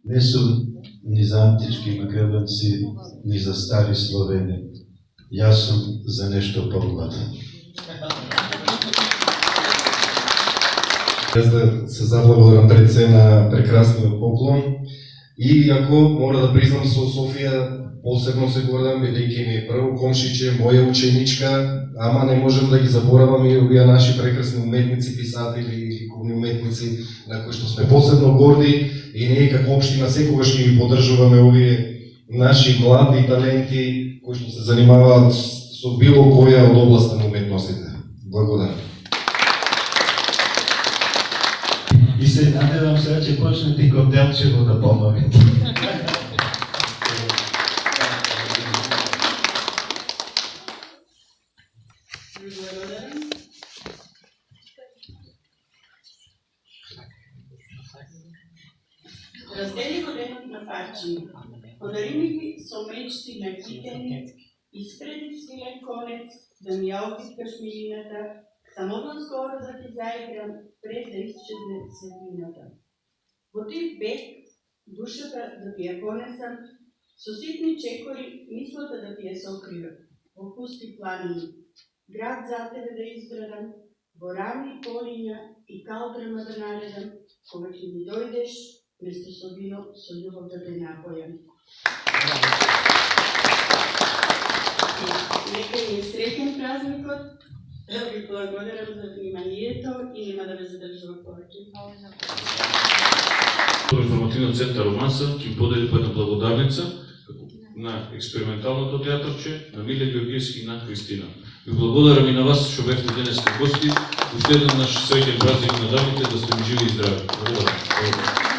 Не сум ни за антички македонци, ни за стари Словени. Јас сум за нешто помладо. Јас да се заблагодарам пред се на прекрасниот поклон и ако мора да признам со Софија посебно се гордам бидејќи ми прво комшиче, моја ученичка, ама не можем да ги забораваме и овие наши прекрасни уметници, писатели и ликовни уметници на кои што сме посебно горди и ние како општина секогаш ги поддржуваме овие наши млади таленти кои што се занимаваат со било која од областа на уметностите. Благодарам. И се надевам сега, че почнете и Коптелчево да помогнете. Раздели го денот на парчиња. Подарими ги со мечти на китени, испреди свилен конец, да ми ја опиткаш милината, само скоро да ти заиграм, пред да исчезне светлината. Во тив бег, душата да ти ја понесам, со ситни чекори, мислата да ти ја сокривам, во пусти планини, град за тебе да изградам, во равни полиња и калдрама да наредам, кога ќе ми дојдеш, место со вино, со љубов да те напојам. Нека ни е среќен празникот, да ви благодарам за вниманието и нема да ве задржувам повеќе. Информативниот центар Романса ќе подели по една благодарница на експерименталното театарче, на Миле Георгиевски и на Христина. Ви благодарам и на вас што бевте денес на гости. Уште еден наш среќен празник на дамите, да сте живи и здрави. Благодарам.